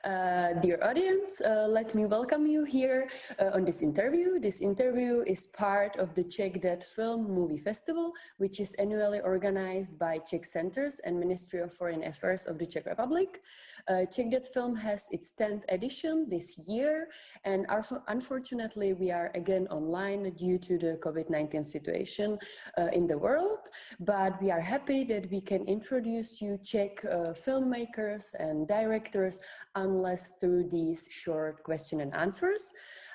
Dear audience, let me welcome you here on this interview. This interview is part of the Czech Dead Film Movie Festival, which is annually organized by Czech Centers and Ministry of Foreign Affairs of the Czech Republic. Czech Dead Film has its 10th edition this year, and unfortunately we are again online due to the COVID-19 situation in the world, but we are happy that we can introduce you Czech filmmakers and directors unless through these short question and answers.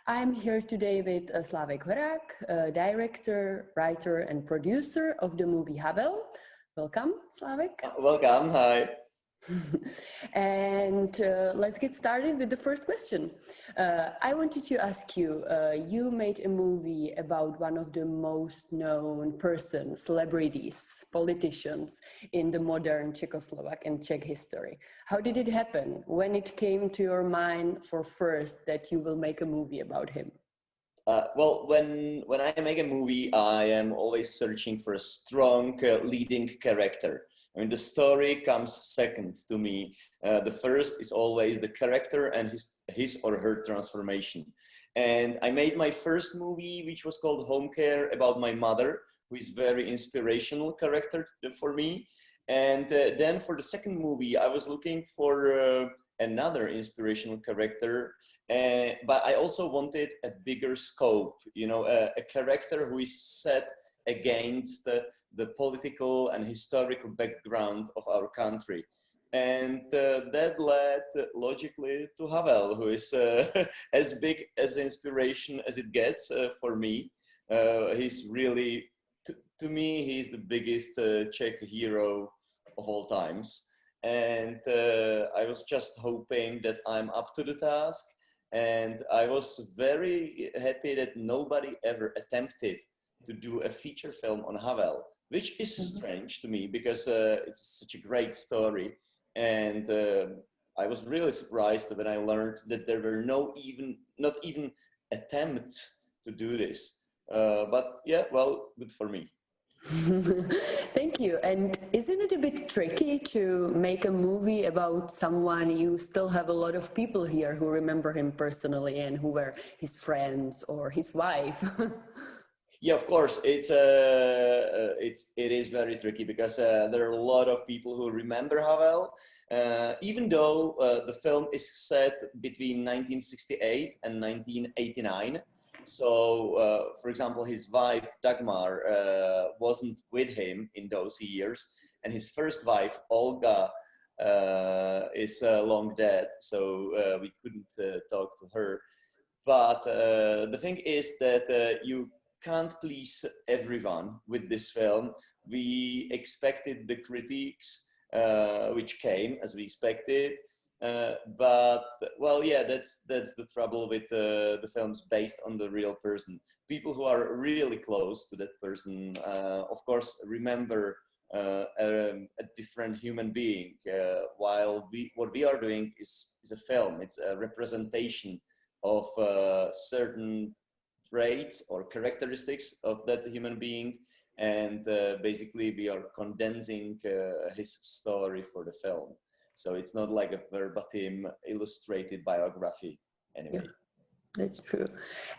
I'm here today with Slavek Horák, director, writer and producer of the movie Havel. Welcome, Slavek. Welcome, hi. And let's get started with the first question. I wanted to ask you, you made a movie about one of the most known persons, celebrities, politicians in the modern Czechoslovak and Czech history. How did it happen? When it came to your mind for first that you will make a movie about him? Well, when I make a movie, I am always searching for a strong leading character. I mean, the story comes second to me. The first is always the character and his or her transformation. And I made my first movie, which was called Home Care, about my mother, who is very inspirational character for me. And then for the second movie, I was looking for another inspirational character. But I also wanted a bigger scope, you know, a character who is set against the political and historical background of our country. And that led logically to Havel, who is as big as inspiration as it gets for me. He's really, to me, he's the biggest Czech hero of all times. And I was just hoping that I'm up to the task. And I was very happy that nobody ever attempted to do a feature film on Havel, which is strange to me because it's such a great story. And I was really surprised when I learned that there were not even attempts to do this. But yeah, well, good for me. Thank you. And isn't it a bit tricky to make a movie about someone you still have a lot of people here who remember him personally and who were his friends or his wife? Yeah, of course, it is very tricky because there are a lot of people who remember Havel, even though the film is set between 1968 and 1989. So, for example, his wife Dagmar wasn't with him in those years, and his first wife Olga is long dead, so we couldn't talk to her. But the thing is that you can't please everyone with this film. We expected the critiques, which came as we expected. But well, yeah, that's the trouble with the films based on the real person. People who are really close to that person, of course, remember a different human being. While what we are doing is a film. It's a representation of certain traits or characteristics of that human being, and basically we are condensing his story for the film. So it's not like a verbatim illustrated biography anyway. Yeah, that's true.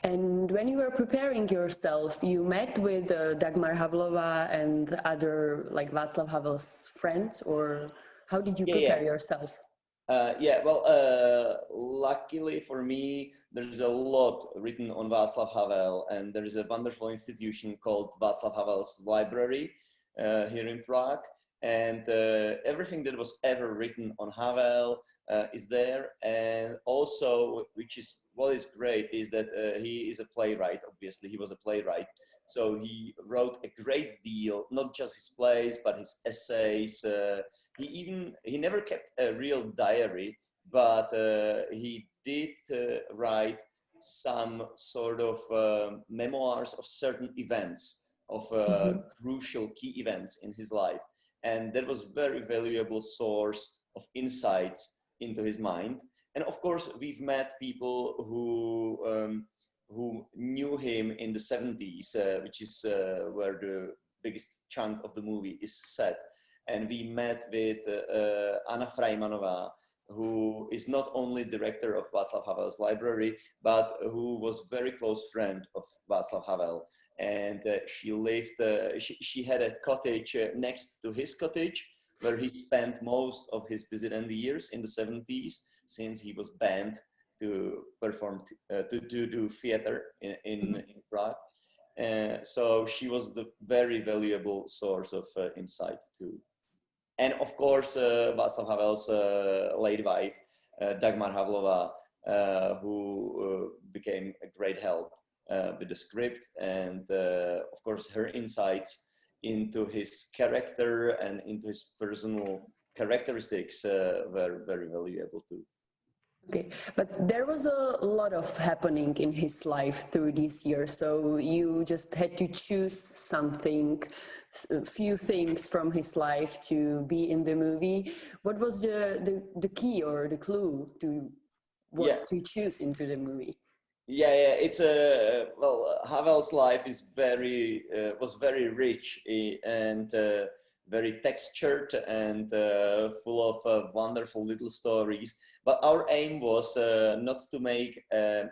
And when you were preparing yourself, you met with Dagmar Havlova and other like Václav Havel's friends, or how did you prepare yourself? Luckily for me, there's a lot written on Václav Havel, and there is a wonderful institution called Václav Havel's Library here in Prague. And everything that was ever written on Havel is there. And also, what is great is that he is a playwright. Obviously, he was a playwright. So he wrote a great deal, not just his plays, but his essays. He never kept a real diary, but he did write some sort of memoirs of certain events, of crucial key events in his life. And that was very valuable source of insights into his mind. And of course, we've met people who knew him in the 70s, which is where the biggest chunk of the movie is set. And we met with Anna Freimanová, who is not only director of Václav Havel's library, but who was very close friend of Václav Havel. And she lived, she had a cottage next to his cottage, where he spent most of his dissident years in the 70s, since he was banned to perform, to do theater in Prague. So she was the very valuable source of insight too. And of course, Václav Havel's late wife, Dagmar Havlova, who became a great help with the script, and of course her insights into his character and into his personal characteristics were very valuable too. Okay, but there was a lot of happening in his life through these years, so you just had to choose something, a few things from his life to be in the movie. What was the key or the clue to what to choose into the movie? Yeah, it's a well. Havel's life is was very rich and very textured and full of wonderful little stories. But our aim was not to make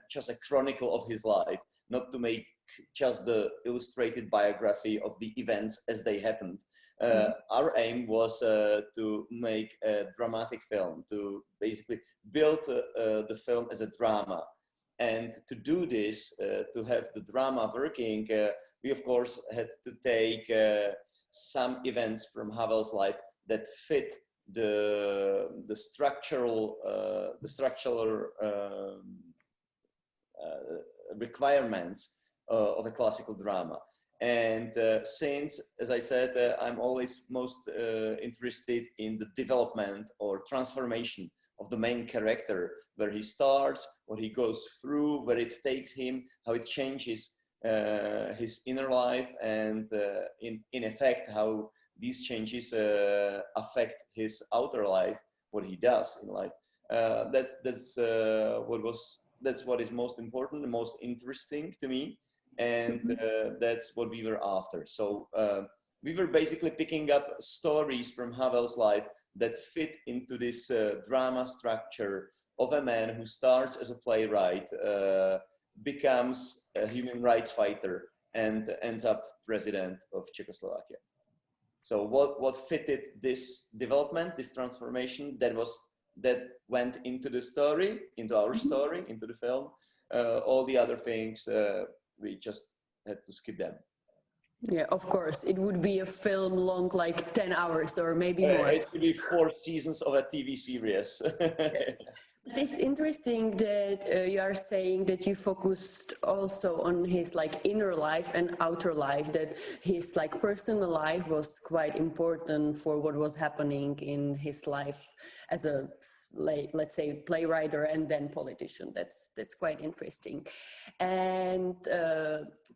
just a chronicle of his life, not to make just the illustrated biography of the events as they happened. Our aim was to make a dramatic film, to basically build the film as a drama. And to do this, to have the drama working, we of course had to take some events from Havel's life that fit the structural requirements of a classical drama. And since, as I said, I'm always most interested in the development or transformation of the main character, where he starts, what he goes through, where it takes him, how it changes his inner life, and in effect, how these changes affect his outer life, what he does in life. That's what is most important, the most interesting to me, and that's what we were after. So we were basically picking up stories from Havel's life that fit into this drama structure of a man who starts as a playwright, becomes a human rights fighter, and ends up president of Czechoslovakia. So what fitted this development, this transformation that went into the story, into our story, into the film. All the other things, we just had to skip them. Yeah, of course. It would be a film long like 10 hours or maybe more. It would be 4 seasons of a TV series. Yes. But it's interesting that you are saying that you focused also on his like inner life and outer life, that his like personal life was quite important for what was happening in his life as a, let's say, playwright and then politician. That's quite interesting. And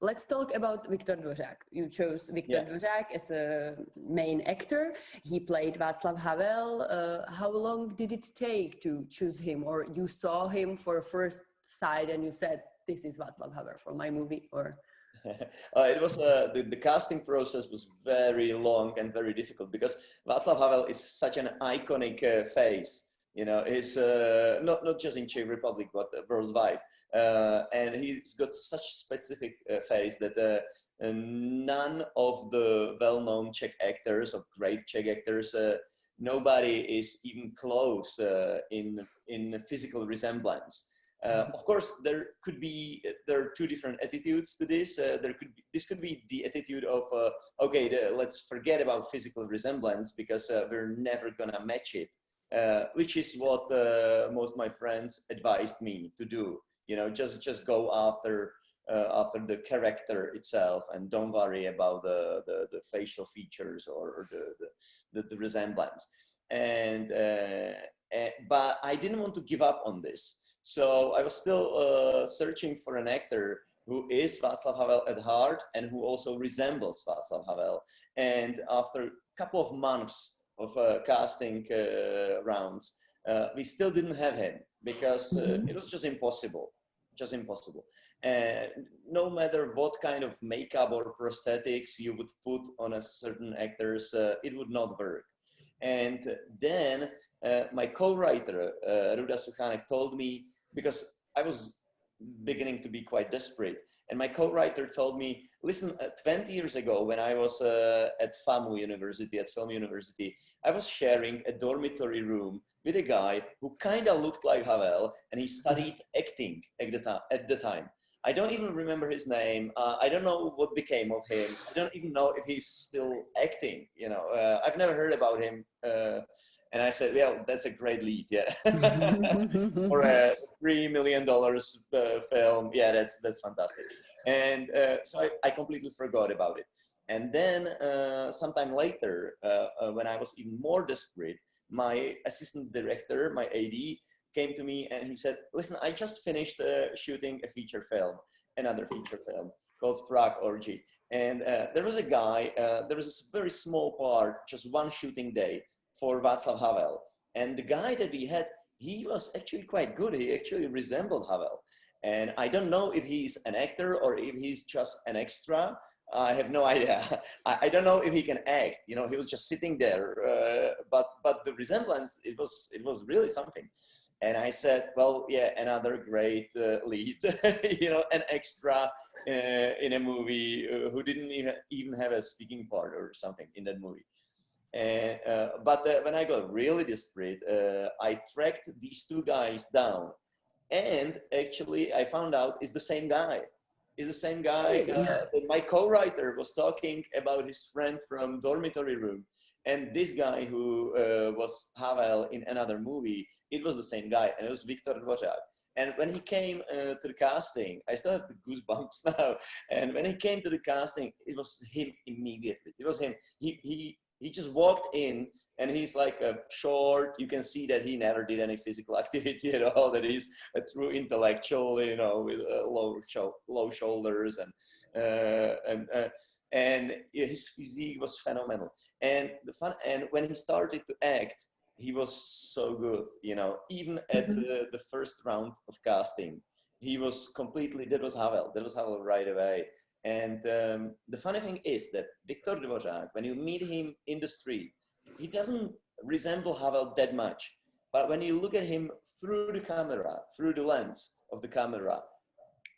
let's talk about Viktor Dvořák. You chose Viktor Dvořák as a main actor. He played Václav Havel. How long did it take to choose him, or you saw him for first sight and you said, this is Václav Havel for my movie? Or it was the casting process was very long and very difficult, because Václav Havel is such an iconic face. You know, he's not just in Czech Republic, but worldwide. And he's got such a specific face that none of the well-known Czech actors, of great Czech actors, nobody is even close in physical resemblance. Of course, there are two different attitudes to this. This could be the attitude of let's forget about physical resemblance because we're never gonna match it, which is what most of my friends advised me to do. You know, just go after the character itself and don't worry about the facial features or the resemblance. But I didn't want to give up on this. So I was still searching for an actor who is Václav Havel at heart and who also resembles Václav Havel. And after a couple of months of casting rounds, we still didn't have him because it was just impossible. No matter what kind of makeup or prosthetics you would put on a certain actors, it would not work. And then my co-writer, Ruda Suchanek, told me, because I was beginning to be quite desperate, and my co-writer told me, listen, 20 years ago when I was at FAMU University, at Film University, I was sharing a dormitory room with a guy who kind of looked like Havel, and he studied acting at the time. I don't even remember his name. I don't know what became of him. I don't even know if he's still acting. You know, I've never heard about him. And I said, well, that's a great lead, yeah. For a $3 million film, yeah, that's fantastic. And so I completely forgot about it. And then sometime later, when I was even more desperate, my assistant director, my AD, came to me and he said, listen, I just finished shooting a feature film, another feature film called Prague Orgy. And there was a guy, there was a very small part, just one shooting day for Václav Havel. And the guy that we had, he was actually quite good. He actually resembled Havel. And I don't know if he's an actor or if he's just an extra. I have no idea. I don't know if he can act. You know, he was just sitting there. But the resemblance, it was really something. And I said, well, yeah, another great lead, you know, an extra in a movie who didn't even have a speaking part or something in that movie. And, but when I got really desperate, I tracked these two guys down. And actually, I found out it's the same guy. It's the same guy. My co-writer was talking about his friend from dormitory room. And this guy who was Havel in another movie, it was the same guy, and it was Viktor Dvořák. And when he came to the casting, I still have the goosebumps now. And when he came to the casting, it was him immediately. It was him. He just walked in, and he's like a short. You can see that he never did any physical activity at all. That he's a true intellectual, you know, with low shoulders, and his physique was phenomenal. And when he started to act, he was so good, you know, even at the first round of casting, he was completely, that was Havel right away. And the funny thing is that Viktor Dvořák, when you meet him in the street, he doesn't resemble Havel that much. But when you look at him through the camera, through the lens of the camera,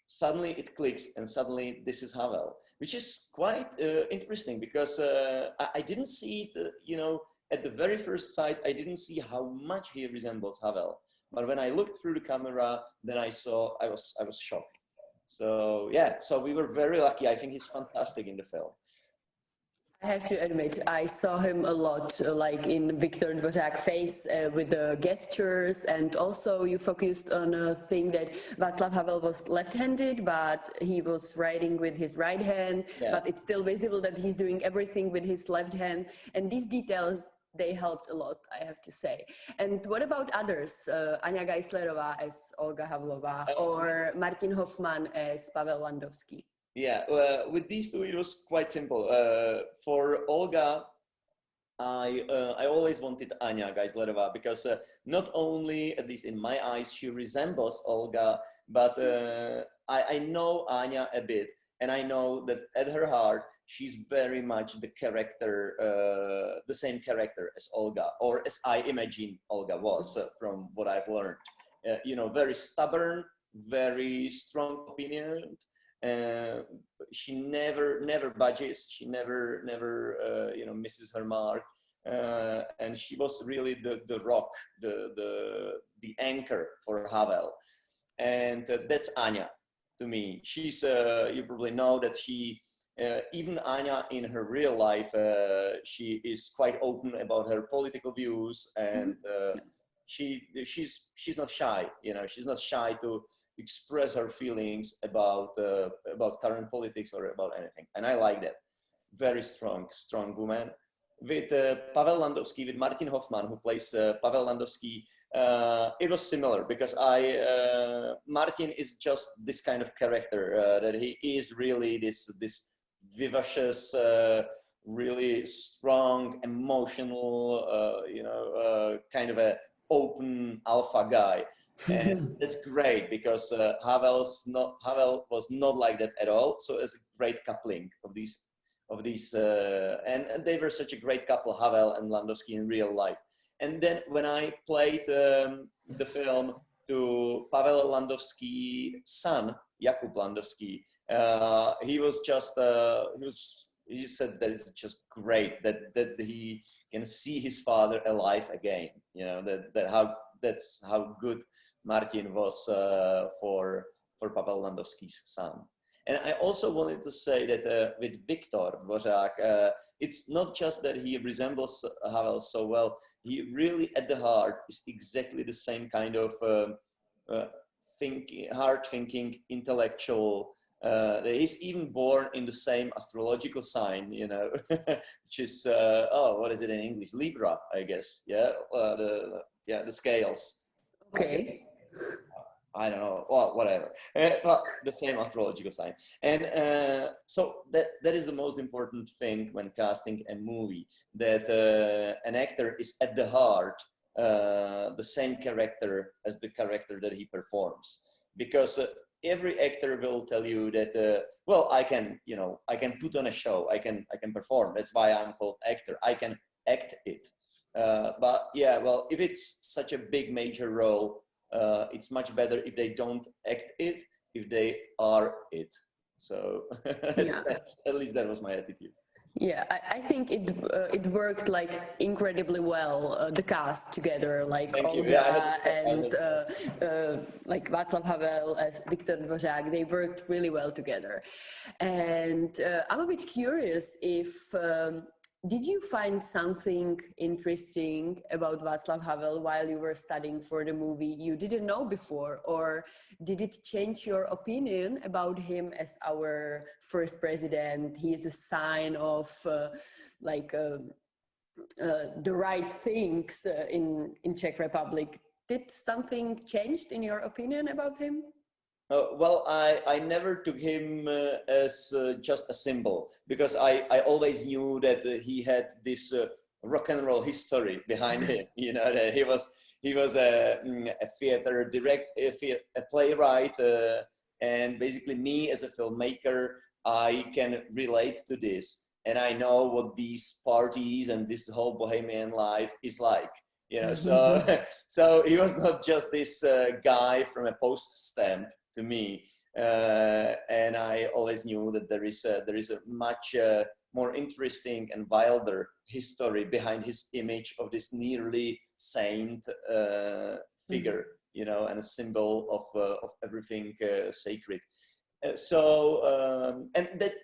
suddenly it clicks and suddenly this is Havel, which is quite interesting because I didn't see it, you know, at the very first sight, I didn't see how much he resembles Havel. But when I looked through the camera, then I was shocked. So yeah, so we were very lucky. I think he's fantastic in the film. I have to admit, I saw him a lot, like in Viktor Dvořák's face with the gestures, and also you focused on a thing that Václav Havel was left-handed, but he was writing with his right hand, but it's still visible that he's doing everything with his left hand, and these details, they helped a lot, I have to say. And what about others? Anja Geislerová as Olga Havlová, or Martin Hoffman as Pavel Landowski? Yeah, with these two, it was quite simple. For Olga, I always wanted Anja Geislerová because not only, at least in my eyes, she resembles Olga, but I know Anja a bit, and I know that at her heart, she's very much the character, the same character as Olga, or as I imagine Olga was from what I've learned. You know, very stubborn, very strong opinion. She never budges. She never you know, misses her mark. And she was really the rock, the anchor for Havel. And that's Anja to me. She's you probably know that she. Even Anja in her real life, she is quite open about her political views, and she's not shy. You know, she's not shy to express her feelings about current politics or about anything. And I like that. Very strong woman. With Pavel Landowski, with Martin Hoffman, who plays Pavel Landowski, it was similar because Martin is just this kind of character that he is really this vivacious, really strong, emotional, you know, kind of a open alpha guy. And that's great because Havel was not like that at all. So it's a great coupling of of these, and they were such a great couple, Havel and Landowski, in real life. And then when I played the film to Pavel Landowski's son, Jakub Landowski, he was just he said that it's just great that he can see his father alive again. You know, that's how good Martin was for Pavel Landowski's son. And I also wanted to say that with Viktor Dvořák, it's not just that he resembles Havel so well. He really, at the heart, is exactly the same kind of hard-thinking, intellectual. He's even born in the same astrological sign, you know, which is what is it in English? Libra, I guess. Yeah, the scales. Okay. I don't know, well, whatever, but the same astrological sign. And so that is the most important thing when casting a movie, that an actor is at the heart the same character as the character that he performs. Because every actor will tell you that, well, I can put on a show, I can perform. That's why I'm called actor. I can act it. But yeah, well, if it's such a big major role, it's much better if they don't act it, if they are it. So at least that was my attitude. Yeah, I think it worked like incredibly well, the cast together, like Olga and like Václav Havel as Viktor Dvořák, they worked really well together. And I'm a bit curious if did you find something interesting about Václav Havel while you were studying for the movie you didn't know before, or did it change your opinion about him as our first president? He is a sign of the right things in Czech Republic. Did something changed in your opinion about him? Well, I never took him as just a symbol, because I always knew that he had this rock and roll history behind him. You know, that he was a theater a playwright, and basically me as a filmmaker, I can relate to this, and I know what these parties and this whole bohemian life is like. You know, so he was not just this guy from a post stamp to me, and I always knew that there is a much more interesting and wilder history behind his image of this nearly saint figure, you know, and a symbol of everything sacred. And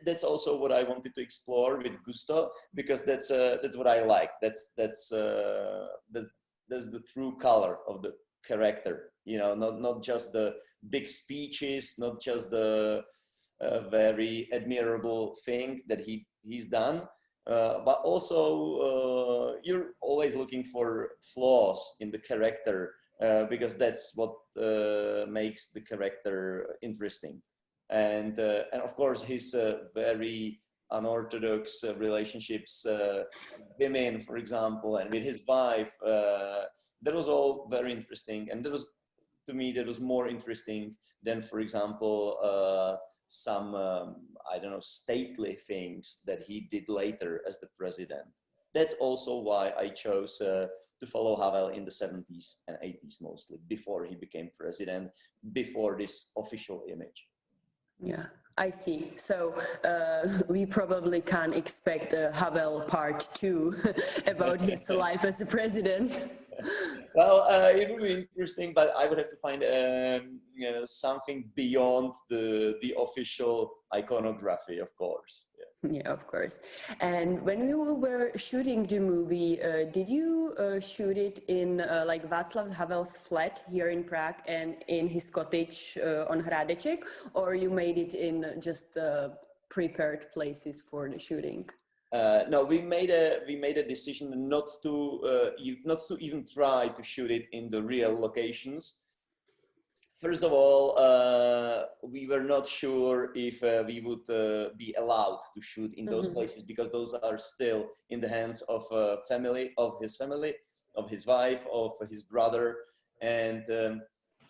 that's also what I wanted to explore with Gusto, because that's what I like. That's the true color of the character, you know, not just the big speeches, not just the very admirable thing that he's done, but also you're always looking for flaws in the character, because that's what makes the character interesting. And of course his very unorthodox relationships with women, for example, and with his wife, that was all very interesting, and that was, to me, that was more interesting than, for example, some I don't know, stately things that he did later as the president. That's also why I chose to follow Havel in the 70s and 80s mostly, before he became president, before this official image. Yeah, I see. So we probably can expect a Havel part 2 about his life as a president. Well, it would be interesting, but I would have to find something beyond the official iconography, of course. Yeah, of course. And when you were shooting the movie, did you shoot it in like Václav Havel's flat here in Prague and in his cottage on Hradeček, or you made it in just prepared places for the shooting? No, we made a decision not to even try to shoot it in the real locations. First of all, we were not sure if we would be allowed to shoot in those places, because those are still in the hands of family, of his wife, of his brother. And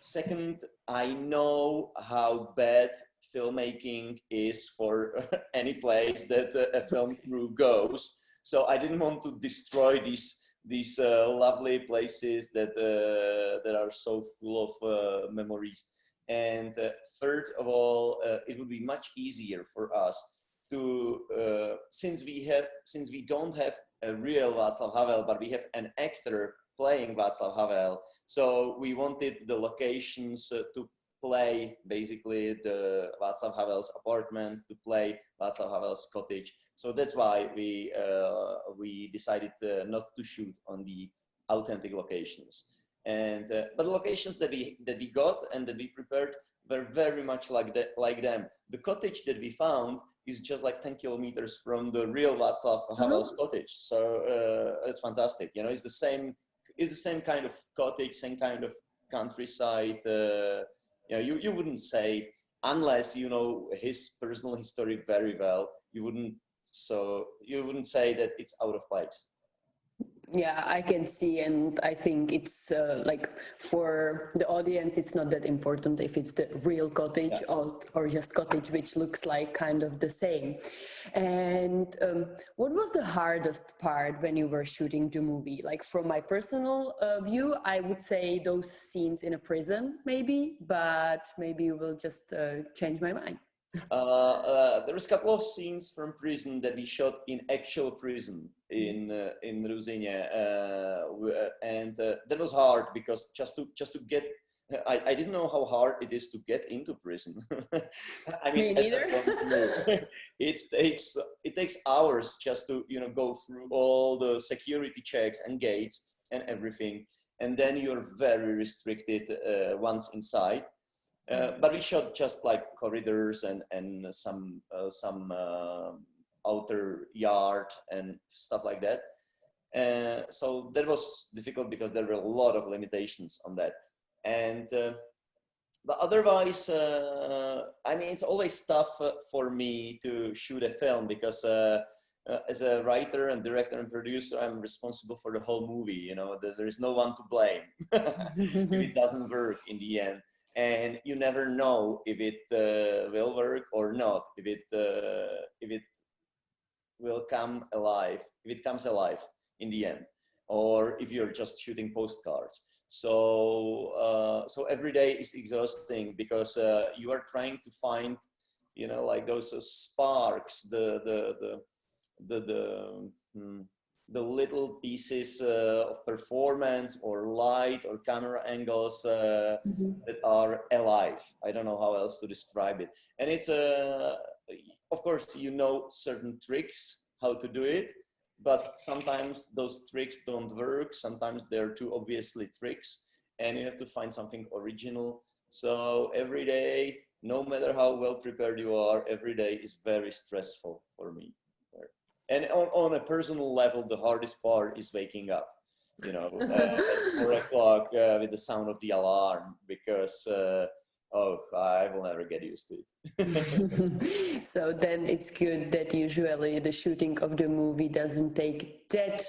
second, I know how bad filmmaking is for any place that a film crew goes. So I didn't want to destroy these lovely places that are so full of memories. And third of all, it would be much easier for us to since we don't have a real Václav Havel, but we have an actor playing Václav Havel. So we wanted the locations to play basically the Václav Havel's apartment, to play Václav Havel's cottage. So that's why we decided not to shoot on the authentic locations. And but the locations that we got and that we prepared were very much like them. The cottage that we found is just like 10 kilometers from the real Václav Havel's cottage. So it's fantastic. You know, it's the same kind of cottage, same kind of countryside. You know, you wouldn't say, unless you know his personal history very well, you wouldn't say that it's out of place. Yeah, I can see, and I think it's like for the audience, it's not that important if it's the real cottage or just cottage which looks like kind of the same. And what was the hardest part when you were shooting the movie? Like from my personal view, I would say those scenes in a prison, maybe, but maybe you will just change my mind. There was a couple of scenes from prison that we shot in actual prison in Ruzyně, and that was hard because just to get, I didn't know how hard it is to get into prison. I mean, me neither. it takes hours just to go through all the security checks and gates and everything, and then you're very restricted once inside. But we shot just like corridors and some outer yard and stuff like that. So that was difficult because there were a lot of limitations on that. And but otherwise, I mean, it's always tough for me to shoot a film because as a writer and director and producer, I'm responsible for the whole movie. You know, there is no one to blame if it doesn't work in the end. And you never know if it will work or not, if it will come alive, if it comes alive in the end, or if you're just shooting postcards. So so every day is exhausting because you are trying to find, like those sparks, the little pieces of performance or light or camera angles that are alive. I don't know how else to describe it. And it's of course, certain tricks how to do it, but sometimes those tricks don't work. Sometimes they're too obviously tricks and you have to find something original. So every day, no matter how well prepared you are, every day is very stressful for me. And on a personal level, the hardest part is waking up, at 4 o'clock with the sound of the alarm, because I will never get used to it. So then it's good that usually the shooting of the movie doesn't take that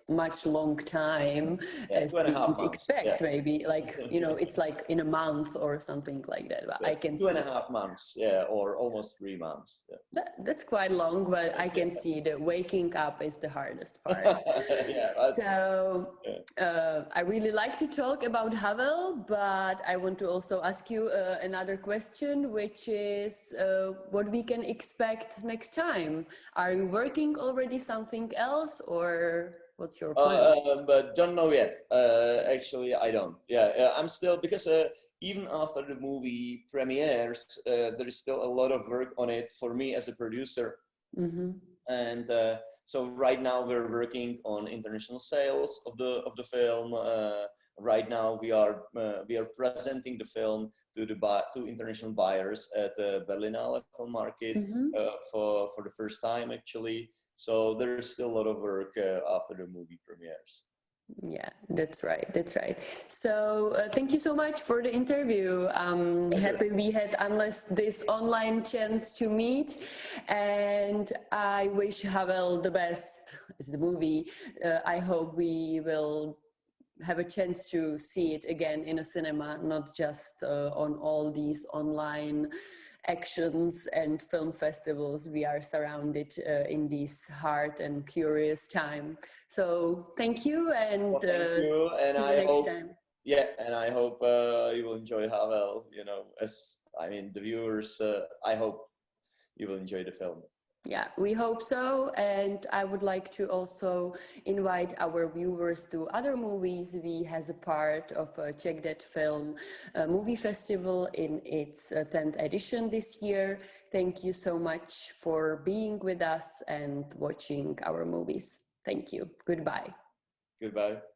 much long time as we would expect, maybe like, it's like in a month or something like that. But I can see 2.5 months, or almost 3 months. That's quite long, but I can see that waking up is the hardest part. So I really like to talk about Havel, but I want to also ask you another question, which is what we can expect next time. Are you working already something else, or what's your plan? But don't know yet. Actually, I don't. I'm still, because even after the movie premieres, there is still a lot of work on it for me as a producer. And so right now we're working on international sales of the film. Right now we are presenting the film to international buyers at the Berlinale film market for the first time, actually. So there's still a lot of work after the movie premieres. Yeah, that's right. So thank you so much for the interview. Happy we had this online chance to meet, and I wish Havel the best as the movie. I hope we will have a chance to see it again in a cinema, not just on all these online actions and film festivals we are surrounded in this hard and curious time. So thank you, and Well, thank you, and see you I next hope, time. yeah, and I hope you will enjoy Havel. You know, as I mean, the viewers. I hope you will enjoy the film. Yeah, we hope so. And I would like to also invite our viewers to other movies. We has a part of a Czech That Film movie festival in its 10th edition this year. Thank you so much for being with us and watching our movies. Thank you. Goodbye. Goodbye.